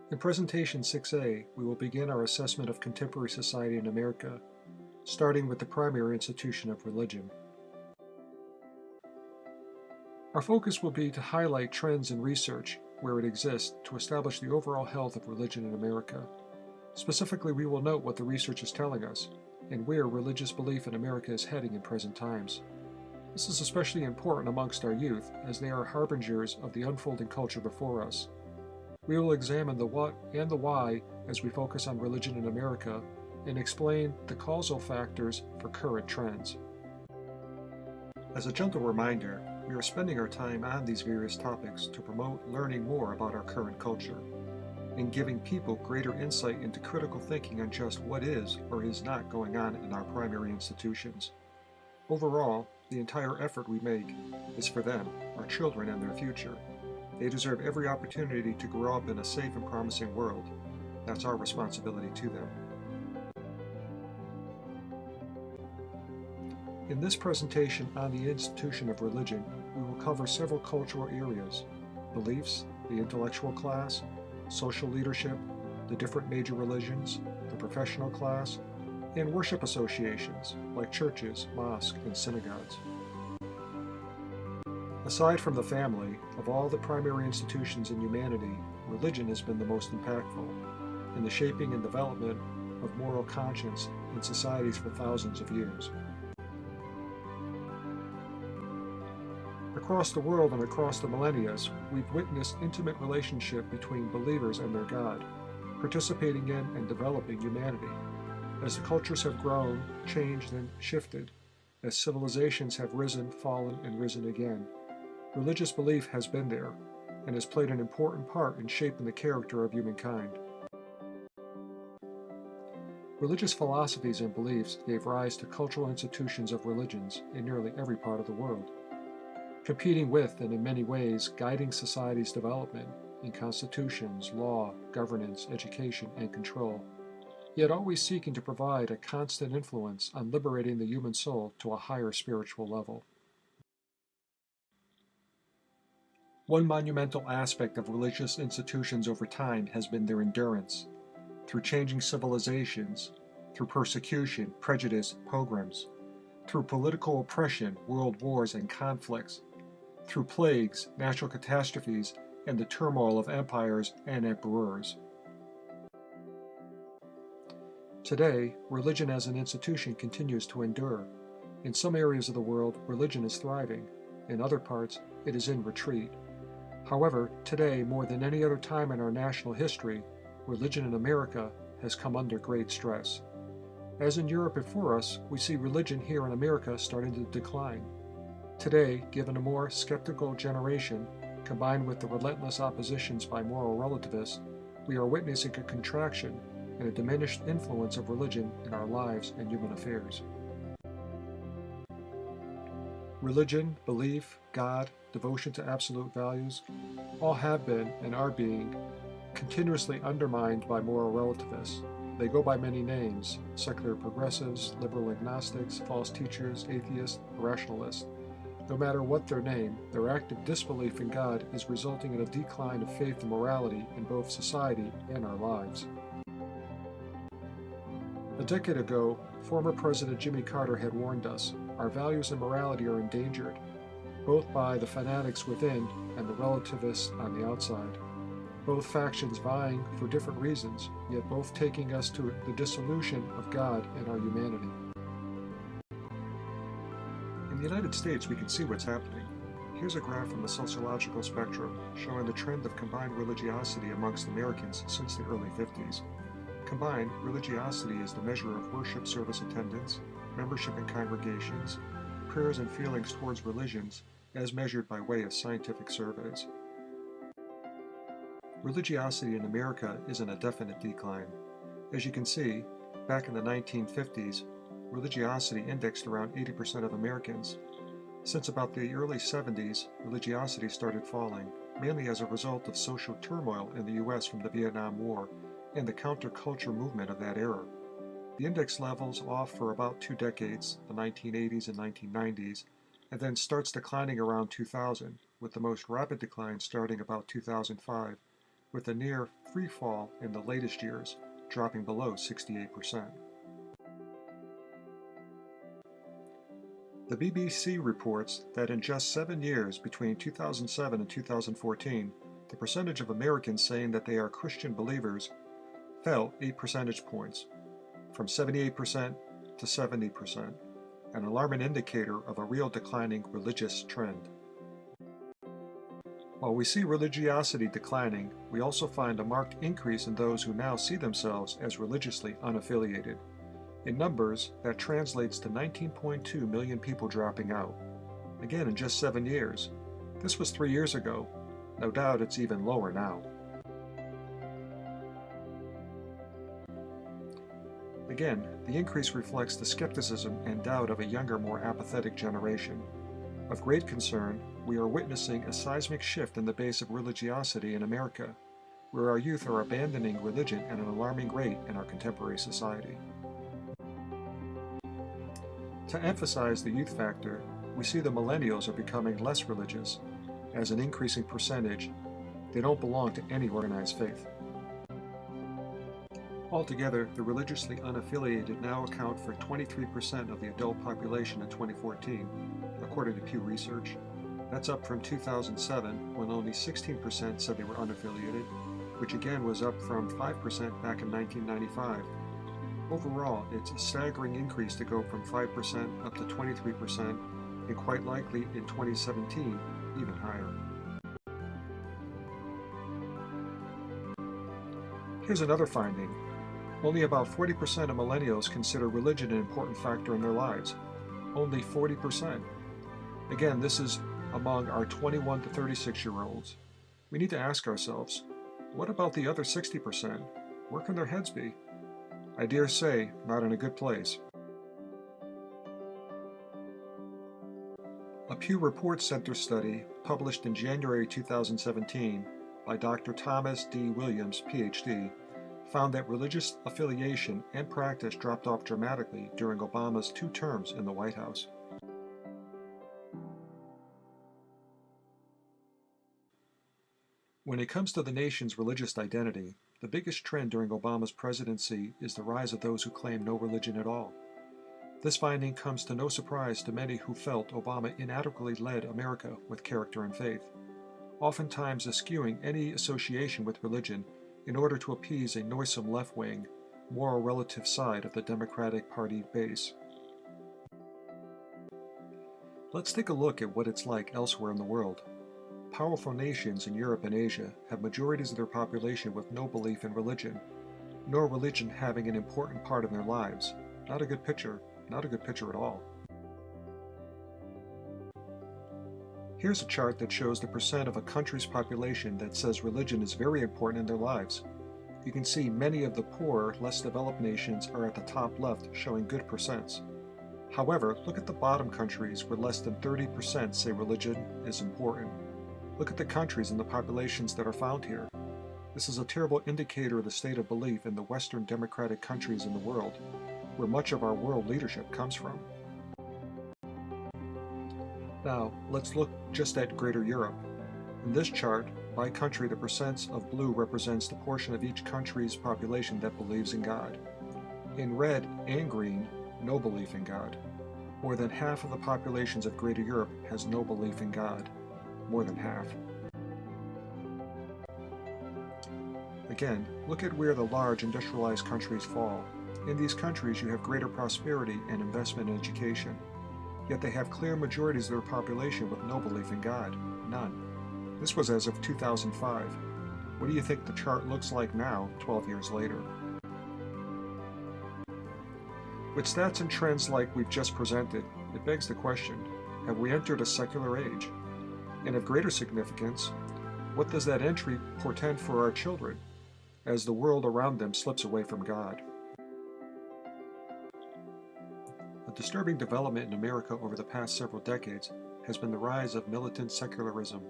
In Presentation 6A, we will begin our assessment of contemporary society in America, starting with the primary institution of religion. Our focus will be to highlight trends in research where it exists to establish the overall health of religion in America. Specifically, we will note what the research is telling us and where religious belief in America is heading in present times. This is especially important amongst our youth, as they are harbingers of the unfolding culture before us. We will examine the what and the why as we focus on religion in America and explain the causal factors for current trends. As a gentle reminder, we are spending our time on these various topics to promote learning more about our current culture and giving people greater insight into critical thinking on just what is or is not going on in our primary institutions. Overall, the entire effort we make is for them, our children, and their future. They deserve every opportunity to grow up in a safe and promising world. That's our responsibility to them. In this presentation on the institution of religion, we will cover several cultural areas: beliefs, the intellectual class, social leadership, the different major religions, the professional class, and worship associations like churches, mosques, and synagogues. Aside from the family, of all the primary institutions in humanity, religion has been the most impactful in the shaping and development of moral conscience in societies for thousands of years. Across the world and across the millennia, we've witnessed intimate relationship between believers and their God, participating in and developing humanity. As the cultures have grown, changed, and shifted, as civilizations have risen, fallen, and risen again, religious belief has been there and has played an important part in shaping the character of humankind. Religious philosophies and beliefs gave rise to cultural institutions of religions in nearly every part of the world, competing with and in many ways guiding society's development in constitutions, law, governance, education, and control, yet always seeking to provide a constant influence on liberating the human soul to a higher spiritual level. One monumental aspect of religious institutions over time has been their endurance, through changing civilizations, through persecution, prejudice, pogroms, through political oppression, world wars, and conflicts, through plagues, natural catastrophes, and the turmoil of empires and emperors. Today, religion as an institution continues to endure. In some areas of the world, religion is thriving. In other parts, it is in retreat. However, today, more than any other time in our national history, religion in America has come under great stress. As in Europe before us, we see religion here in America starting to decline. Today, given a more skeptical generation, combined with the relentless oppositions by moral relativists, we are witnessing a contraction and a diminished influence of religion in our lives and human affairs. Religion, belief, God, devotion to absolute values, all have been and are being continuously undermined by moral relativists. They go by many names: secular progressives, liberal agnostics, false teachers, atheists, rationalists. No matter what their name, their active disbelief in God is resulting in a decline of faith and morality in both society and our lives. A decade ago, former President Jimmy Carter had warned us, our values and morality are endangered, both by the fanatics within and the relativists on the outside. Both factions vying for different reasons, yet both taking us to the dissolution of God and our humanity. In the United States, we can see what's happening. Here's a graph from the sociological spectrum showing the trend of combined religiosity amongst Americans since the early 50s. Combined, religiosity is the measure of worship service attendance, membership in congregations, prayers and feelings towards religions, as measured by way of scientific surveys. Religiosity in America is in a definite decline. As you can see, back in the 1950s, religiosity indexed around 80% of Americans. Since about the early 70s, religiosity started falling, mainly as a result of social turmoil in the U.S. from the Vietnam War and the counterculture movement of that era. The index levels off for about 2 decades, the 1980s and 1990s, and then starts declining around 2000, with the most rapid decline starting about 2005, with a near free fall in the latest years, dropping below 68%. The BBC reports that in just 7 years between 2007 and 2014, the percentage of Americans saying that they are Christian believers fell 8 percentage points, from 78% to 70%, an alarming indicator of a real declining religious trend. While we see religiosity declining, we also find a marked increase in those who now see themselves as religiously unaffiliated. In numbers, that translates to 19.2 million people dropping out. Again, in just 7 years. This was 3 years ago. No doubt it's even lower now. Again, the increase reflects the skepticism and doubt of a younger, more apathetic generation. Of great concern, we are witnessing a seismic shift in the base of religiosity in America, where our youth are abandoning religion at an alarming rate in our contemporary society. To emphasize the youth factor, we see the millennials are becoming less religious. As an increasing percentage, they don't belong to any organized faith. Altogether, the religiously unaffiliated now account for 23% of the adult population in 2014, according to Pew Research. That's up from 2007, when only 16% said they were unaffiliated, which again was up from 5% back in 1995. Overall, it's a staggering increase to go from 5% up to 23%, and quite likely in 2017, even higher. Here's another finding. Only about 40% of millennials consider religion an important factor in their lives. Only 40%. Again, this is among our 21 to 36-year-olds. We need to ask ourselves, what about the other 60%? Where can their heads be? I dare say, not in a good place. A Pew Reports Center study published in January 2017 by Dr. Thomas D. Williams, Ph.D., found that religious affiliation and practice dropped off dramatically during Obama's 2 terms in the White House. When it comes to the nation's religious identity, the biggest trend during Obama's presidency is the rise of those who claim no religion at all. This finding comes to no surprise to many who felt Obama inadequately led America with character and faith, oftentimes eschewing any association with religion in order to appease a noisome left-wing, moral relative side of the Democratic Party base. Let's take a look at what it's like elsewhere in the world. Powerful nations in Europe and Asia have majorities of their population with no belief in religion, nor religion having an important part in their lives. Not a good picture at all. Here's a chart that shows the percent of a country's population that says religion is very important in their lives. You can see many of the poorer, less developed nations are at the top left, showing good percents. However, look at the bottom countries where less than 30% say religion is important. Look at the countries and the populations that are found here. This is a terrible indicator of the state of belief in the Western democratic countries in the world, where much of our world leadership comes from. Now, let's look just at Greater Europe. In this chart, by country, the percents of blue represents the portion of each country's population that believes in God. In red and green, no belief in God. More than half of the populations of Greater Europe has no belief in God. More than half. Again, look at where the large industrialized countries fall. In these countries, you have greater prosperity and investment in education. Yet they have clear majorities of their population with no belief in God. None. This was as of 2005. What do you think the chart looks like now, 12 years later? With stats and trends like we've just presented, it begs the question, have we entered a secular age? And of greater significance, what does that entry portend for our children as the world around them slips away from God? A disturbing development in America over the past several decades has been the rise of militant secularism.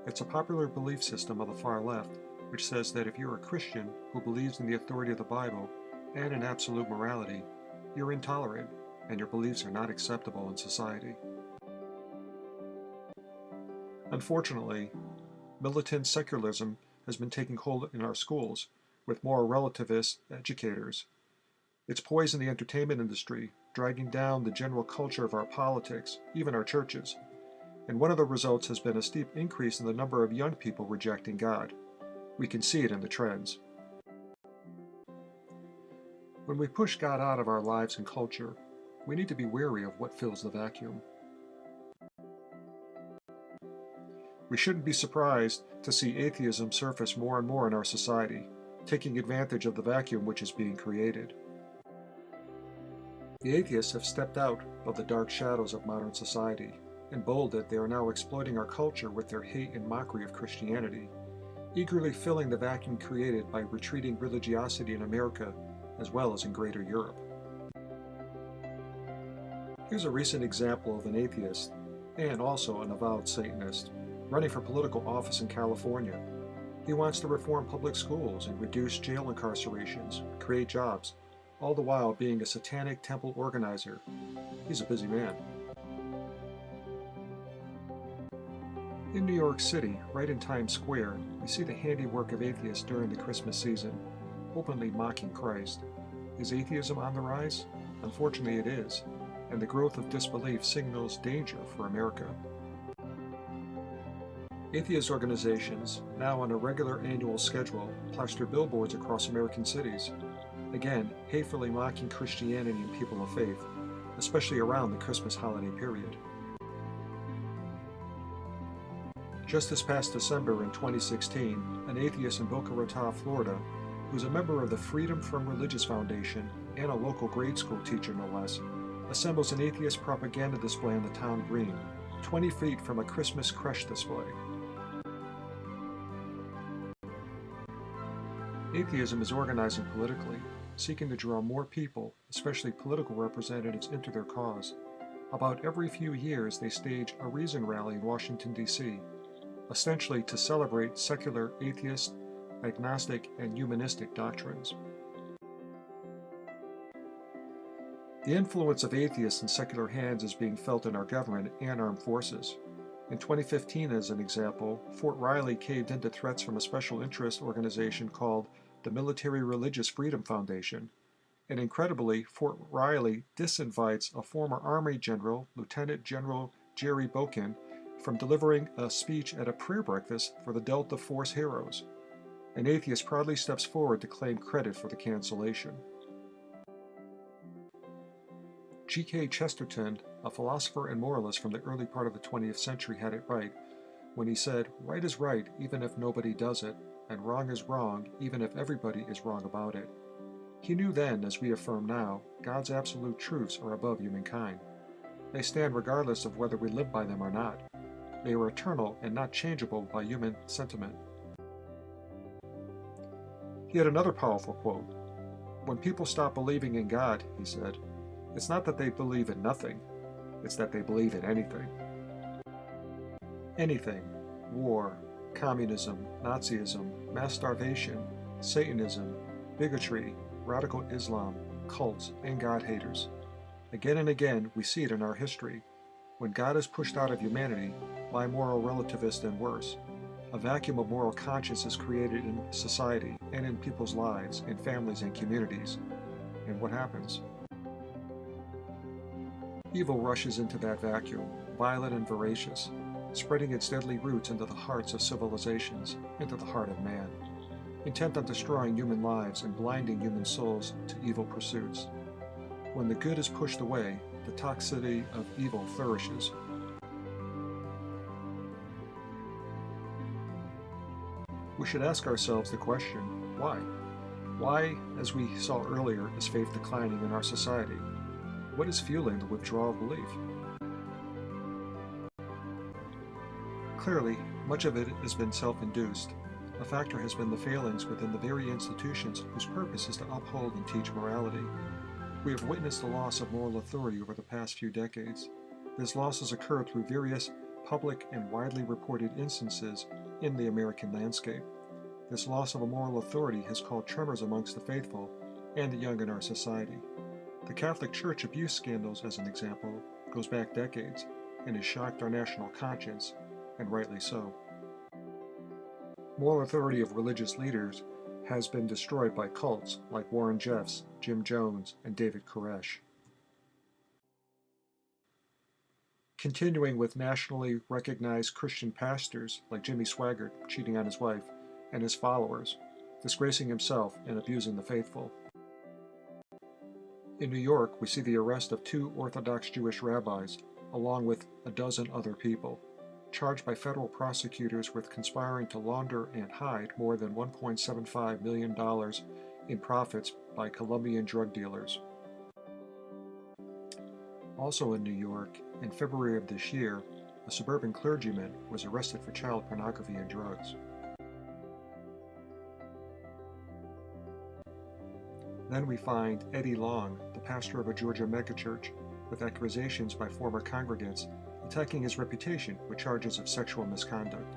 It's a popular belief system of the far left, which says that if you're a Christian who believes in the authority of the Bible and in absolute morality, you're intolerant and your beliefs are not acceptable in society. Unfortunately, militant secularism has been taking hold in our schools with more relativist educators. It's poisoned the entertainment industry, dragging down the general culture of our politics, even our churches. And one of the results has been a steep increase in the number of young people rejecting God. We can see it in the trends. When we push God out of our lives and culture, we need to be wary of what fills the vacuum. We shouldn't be surprised to see atheism surface more and more in our society, taking advantage of the vacuum which is being created. The atheists have stepped out of the dark shadows of modern society, and bold that they are now exploiting our culture with their hate and mockery of Christianity, eagerly filling the vacuum created by retreating religiosity in America as well as in Greater Europe. Here's a recent example of an atheist, and also an avowed Satanist, running for political office in California. He wants to reform public schools and reduce jail incarcerations, create jobs, all the while being a satanic temple organizer. He's a busy man. In New York City, right in Times Square, we see the handiwork of atheists during the Christmas season, openly mocking Christ. Is atheism on the rise? Unfortunately it is, and the growth of disbelief signals danger for America. Atheist organizations, now on a regular annual schedule, plaster billboards across American cities, again hatefully mocking Christianity and people of faith, especially around the Christmas holiday period. Just this past December in 2016, an atheist in Boca Raton, Florida, who's a member of the Freedom from Religious Foundation and a local grade school teacher no less, assembles an atheist propaganda display on the town green, 20 feet from a Christmas creche display. Atheism is organizing politically, seeking to draw more people, especially political representatives, into their cause. About every few years, they stage a reason rally in Washington, D.C., essentially to celebrate secular atheist, agnostic, and humanistic doctrines. The influence of atheists in secular hands is being felt in our government and armed forces. In 2015, as an example, Fort Riley caved into threats from a special interest organization called the Military Religious Freedom Foundation. And incredibly, Fort Riley disinvites a former Army General, Lieutenant General Jerry Boken, from delivering a speech at a prayer breakfast for the Delta Force heroes. An atheist proudly steps forward to claim credit for the cancellation. G.K. Chesterton, a philosopher and moralist from the early part of the 20th century, had it right when he said, "Right is right even if nobody does it, and wrong is wrong even if everybody is wrong about it." He knew then, as we affirm now, God's absolute truths are above humankind. They stand regardless of whether we live by them or not. They are eternal and not changeable by human sentiment. He had another powerful quote. "When people stop believing in God," he said, "it's not that they believe in nothing, it's that they believe in anything." Anything. War, communism, Nazism, mass starvation, Satanism, bigotry, radical Islam, cults, and God-haters. Again and again, we see it in our history. When God is pushed out of humanity by moral relativists and worse, a vacuum of moral conscience is created in society and in people's lives, in families and communities. And what happens? Evil rushes into that vacuum, violent and voracious, spreading its deadly roots into the hearts of civilizations, into the heart of man, intent on destroying human lives and blinding human souls to evil pursuits. When the good is pushed away, the toxicity of evil flourishes. We should ask ourselves the question, why? Why, as we saw earlier, is faith declining in our society? What is fueling the withdrawal of belief? Clearly, much of it has been self-induced. A factor has been the failings within the very institutions whose purpose is to uphold and teach morality. We have witnessed the loss of moral authority over the past few decades. This loss has occurred through various public and widely reported instances in the American landscape. This loss of a moral authority has caused tremors amongst the faithful and the young in our society. The Catholic Church abuse scandals, as an example, goes back decades and has shocked our national conscience, and rightly so. Moral authority of religious leaders has been destroyed by cults like Warren Jeffs, Jim Jones, and David Koresh. Continuing with nationally recognized Christian pastors like Jimmy Swaggart cheating on his wife and his followers, disgracing himself and abusing the faithful. In New York, we see the arrest of 2 Orthodox Jewish rabbis, along with a dozen other people, charged by federal prosecutors with conspiring to launder and hide more than $1.75 million in profits by Colombian drug dealers. Also in New York, in February of this year, a suburban clergyman was arrested for child pornography and drugs. Then we find Eddie Long, the pastor of a Georgia megachurch, with accusations by former congregants attacking his reputation with charges of sexual misconduct.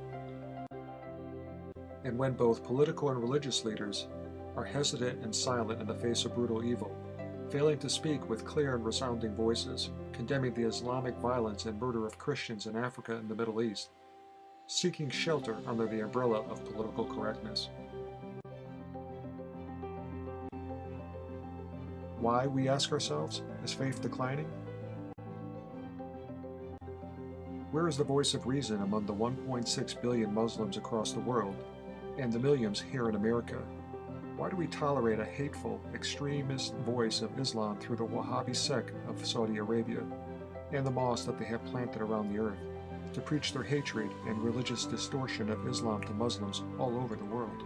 And when both political and religious leaders are hesitant and silent in the face of brutal evil, failing to speak with clear and resounding voices, condemning the Islamic violence and murder of Christians in Africa and the Middle East, seeking shelter under the umbrella of political correctness. Why, we ask ourselves, is faith declining? Where is the voice of reason among the 1.6 billion Muslims across the world and the millions here in America? Why do we tolerate a hateful, extremist voice of Islam through the Wahhabi sect of Saudi Arabia and the mosques that they have planted around the earth to preach their hatred and religious distortion of Islam to Muslims all over the world?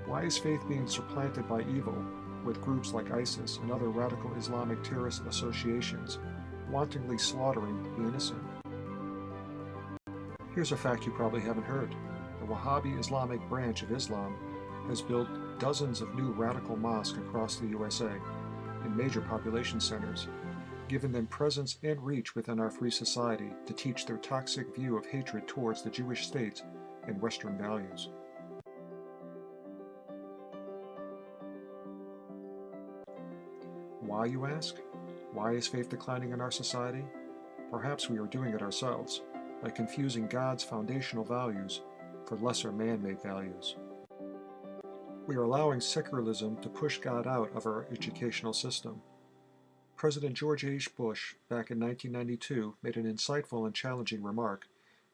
Why is faith being supplanted by evil, with groups like ISIS and other radical Islamic terrorist associations wantonly slaughtering the innocent? Here's a fact you probably haven't heard. The Wahhabi Islamic branch of Islam has built dozens of new radical mosques across the USA in major population centers, giving them presence and reach within our free society to teach their toxic view of hatred towards the Jewish state and Western values. Why, you ask? Why is faith declining in our society? Perhaps we are doing it ourselves, by confusing God's foundational values for lesser man-made values. We are allowing secularism to push God out of our educational system. President George H. Bush, back in 1992, made an insightful and challenging remark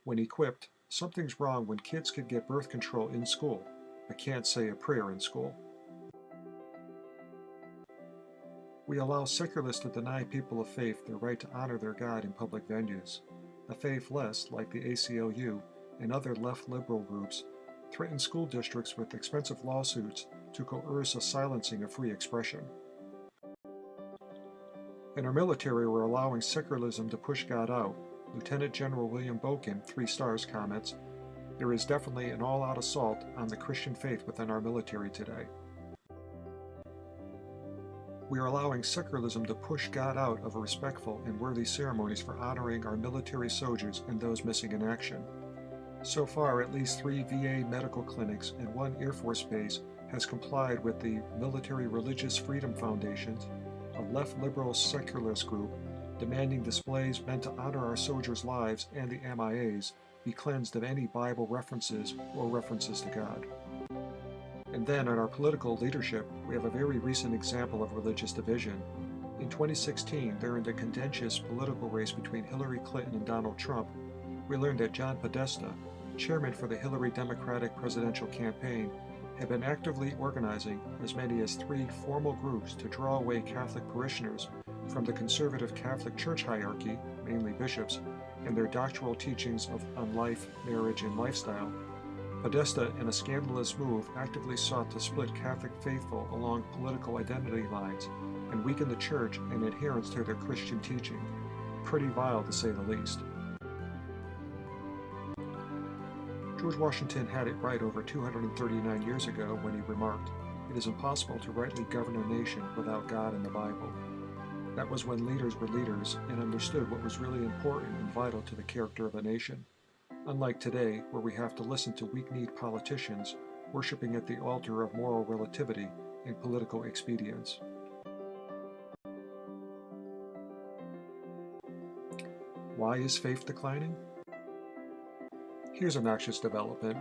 when he quipped, "Something's wrong when kids can get birth control in school, but can't say a prayer in school." We allow secularists to deny people of faith their right to honor their God in public venues. The faithless, like the ACLU and other left liberal groups, threaten school districts with expensive lawsuits to coerce a silencing of free expression. In our military, we're allowing secularism to push God out. Lieutenant General William Boken, 3 stars, comments, "There is definitely an all-out assault on the Christian faith within our military today." We are allowing secularism to push God out of respectful and worthy ceremonies for honoring our military soldiers and those missing in action. So far, at least 3 VA medical clinics and 1 Air Force base has complied with the Military Religious Freedom Foundation's, a left liberal secularist group, demanding displays meant to honor our soldiers' lives and the MIAs be cleansed of any Bible references or references to God. And then in our political leadership, we have a very recent example of religious division. In 2016, during the contentious political race between Hillary Clinton and Donald Trump, we learned that John Podesta, chairman for the Hillary Democratic presidential campaign, had been actively organizing as many as 3 formal groups to draw away Catholic parishioners from the conservative Catholic Church hierarchy, mainly bishops, and their doctrinal teachings on life, marriage, and lifestyle. Podesta, in a scandalous move, actively sought to split Catholic faithful along political identity lines and weaken the Church and adherence to their Christian teaching. Pretty vile, to say the least. George Washington had it right over 239 years ago when he remarked, "It is impossible to rightly govern a nation without God and the Bible." That was when leaders were leaders and understood what was really important and vital to the character of a nation. Unlike today, where we have to listen to weak-kneed politicians worshiping at the altar of moral relativity and political expedience. Why is faith declining? Here's a noxious development.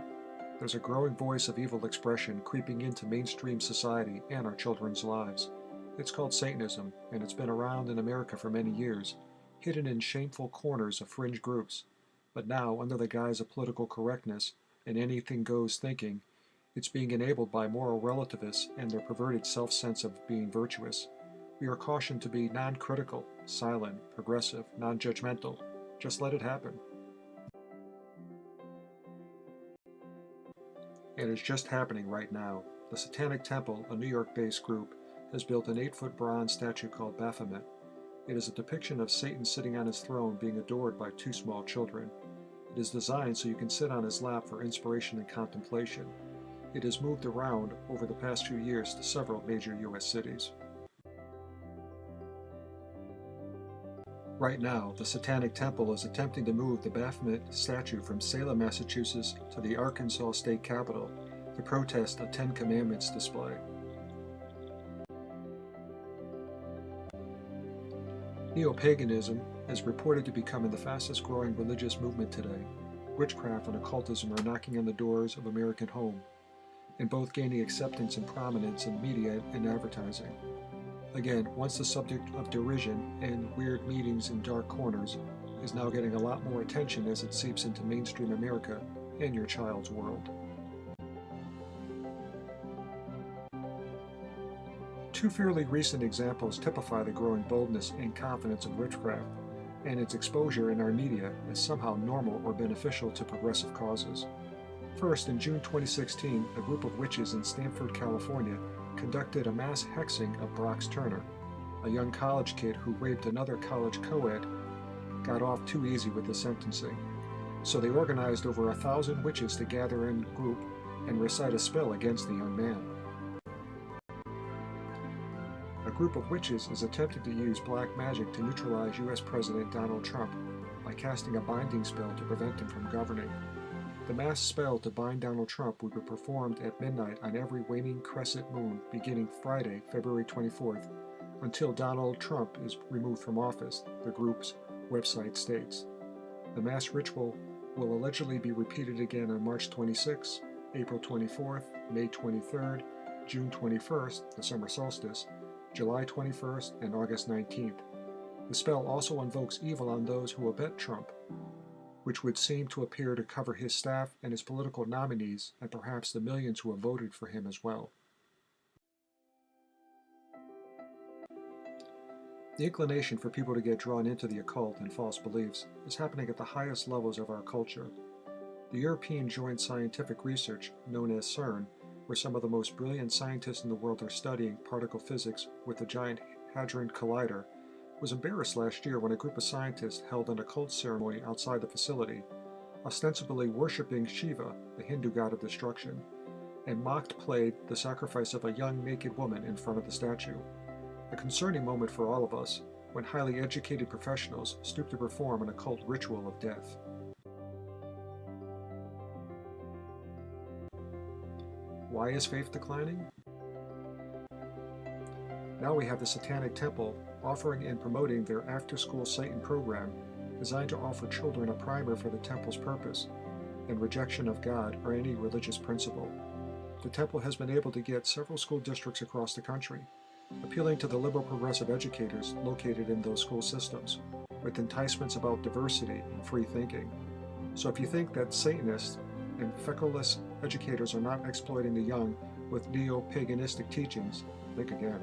There's a growing voice of evil expression creeping into mainstream society and our children's lives. It's called Satanism, and it's been around in America for many years, hidden in shameful corners of fringe groups. But now, under the guise of political correctness and anything goes thinking, it's being enabled by moral relativists and their perverted self-sense of being virtuous. We are cautioned to be non-critical, silent, progressive, non-judgmental. Just let it happen. And it's just happening right now. The Satanic Temple, a New York-based group, has built an 8-foot bronze statue called Baphomet. It is a depiction of Satan sitting on his throne being adored by 2 small children. It is designed so you can sit on his lap for inspiration and contemplation. It has moved around over the past few years to several major U.S. cities. Right now, the Satanic Temple is attempting to move the Baphomet statue from Salem, Massachusetts to the Arkansas State Capitol to protest a 10 Commandments display. Neo-paganism is reported to be becoming the fastest growing religious movement today. Witchcraft and occultism are knocking on the doors of American home, and both gaining acceptance and prominence in media and advertising. Again, once the subject of derision and weird meetings in dark corners is now getting a lot more attention as it seeps into mainstream America and your child's world. 2 fairly recent examples typify the growing boldness and confidence of witchcraft and its exposure in our media as somehow normal or beneficial to progressive causes. First, in June 2016, a group of witches in Stanford, California conducted a mass hexing of Brox Turner, a young college kid who raped another college co-ed, got off too easy with his sentencing. So they organized over 1,000 witches to gather in group and recite a spell against the young man. A group of witches is attempting to use black magic to neutralize U.S. President Donald Trump by casting a binding spell to prevent him from governing. The mass spell to bind Donald Trump will be performed at midnight on every waning crescent moon beginning Friday, February 24th, until Donald Trump is removed from office, the group's website states. The mass ritual will allegedly be repeated again on March 26th, April 24th, May 23rd, June 21st, the summer solstice, July 21st, and August 19th. The spell also invokes evil on those who abet Trump, which would seem to appear to cover his staff and his political nominees and perhaps the millions who have voted for him as well. The inclination for people to get drawn into the occult and false beliefs is happening at the highest levels of our culture. The European Joint Scientific Research, known as CERN, where some of the most brilliant scientists in the world are studying particle physics with the Giant Hadron Collider, was embarrassed last year when a group of scientists held an occult ceremony outside the facility, ostensibly worshipping Shiva, the Hindu god of destruction, and played the sacrifice of a young naked woman in front of the statue. A concerning moment for all of us when highly educated professionals stoop to perform an occult ritual of death. Why is faith declining? Now we have the Satanic Temple offering and promoting their after-school Satan program designed to offer children a primer for the temple's purpose and rejection of God or any religious principle. The temple has been able to get several school districts across the country, appealing to the liberal progressive educators located in those school systems, with enticements about diversity and free thinking. So if you think that Satanists and feckless educators are not exploiting the young with neo-paganistic teachings, think again.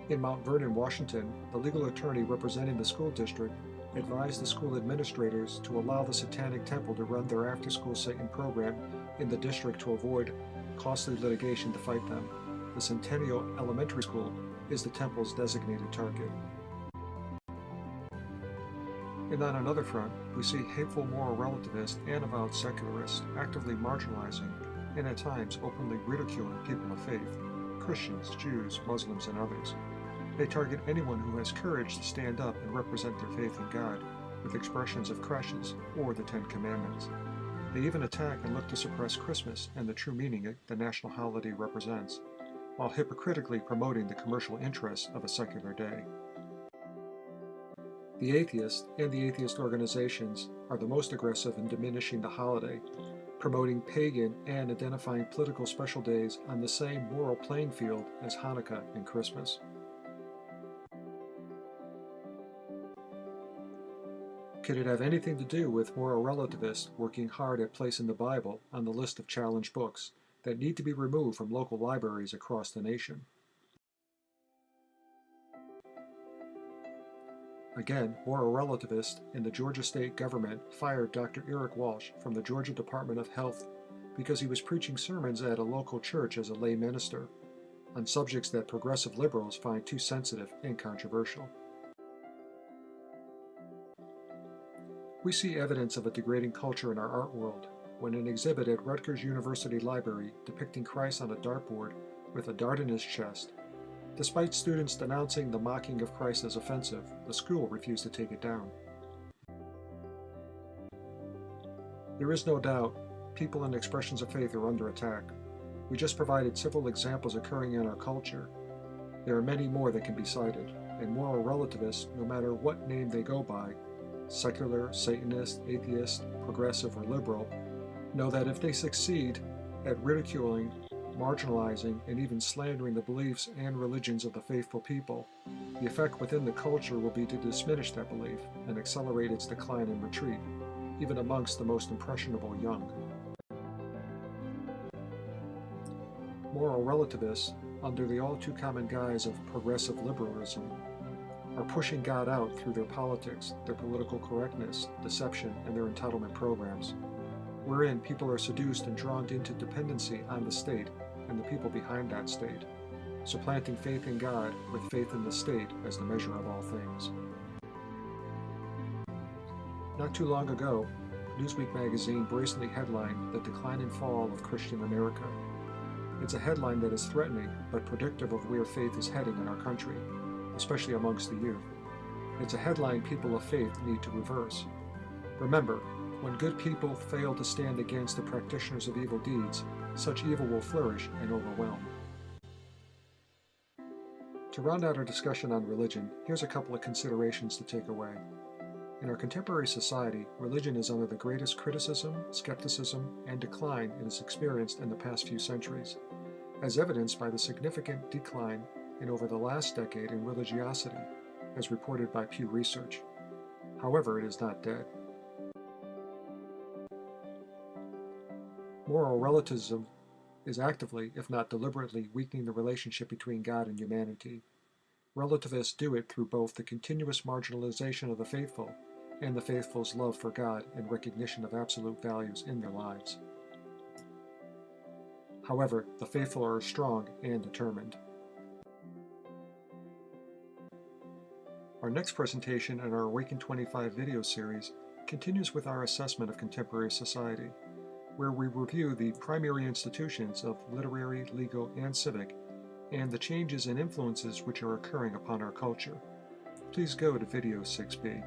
In Mount Vernon, Washington, the legal attorney representing the school district advised the school administrators to allow the Satanic Temple to run their after-school Satan program in the district to avoid costly litigation to fight them. The Centennial Elementary School is the temple's designated target. And on another front, we see hateful moral relativists and avowed secularists actively marginalizing and at times openly ridiculing people of faith, Christians, Jews, Muslims, and others. They target anyone who has courage to stand up and represent their faith in God with expressions of creches or the 10 Commandments. They even attack and look to suppress Christmas and the true meaning the national holiday represents, while hypocritically promoting the commercial interests of a secular day. The atheists and the atheist organizations are the most aggressive in diminishing the holiday, promoting pagan and identifying political special days on the same moral playing field as Hanukkah and Christmas. Could it have anything to do with moral relativists working hard at placing the Bible on the list of challenged books that need to be removed from local libraries across the nation? Again, moral relativists in the Georgia state government fired Dr. Eric Walsh from the Georgia Department of Health because he was preaching sermons at a local church as a lay minister on subjects that progressive liberals find too sensitive and controversial. We see evidence of a degrading culture in our art world when an exhibit at Rutgers University Library depicting Christ on a dartboard with a dart in his chest. Despite students denouncing the mocking of Christ as offensive, the school refused to take it down. There is no doubt people and expressions of faith are under attack. We just provided several examples occurring in our culture. There are many more that can be cited, and moral relativists, no matter what name they go by, secular, Satanist, atheist, progressive, or liberal, know that if they succeed at ridiculing, marginalizing, and even slandering the beliefs and religions of the faithful people, the effect within the culture will be to diminish that belief and accelerate its decline and retreat, even amongst the most impressionable young. Moral relativists, under the all too common guise of progressive liberalism, are pushing God out through their politics, their political correctness, deception, and their entitlement programs, wherein people are seduced and drawn into dependency on the state and the people behind that state, supplanting faith in God with faith in the state as the measure of all things. Not too long ago, Newsweek magazine brazenly headlined "The Decline and Fall of Christian America." It's a headline that is threatening but predictive of where faith is heading in our country, especially amongst the youth. It's a headline people of faith need to reverse. Remember, when good people fail to stand against the practitioners of evil deeds, such evil will flourish and overwhelm. To round out our discussion on religion, here's a couple of considerations to take away. In our contemporary society, religion is under the greatest criticism, skepticism, and decline it has experienced in the past few centuries, as evidenced by the significant decline in over the last decade in religiosity, as reported by Pew Research. However, it is not dead. Moral relativism is actively, if not deliberately, weakening the relationship between God and humanity. Relativists do it through both the continuous marginalization of the faithful and the faithful's love for God and recognition of absolute values in their lives. However, the faithful are strong and determined. Our next presentation in our Awaken 25 video series continues with our assessment of contemporary society, where we review the primary institutions of literary, legal, and civic, and the changes and influences which are occurring upon our culture. Please go to video 6B.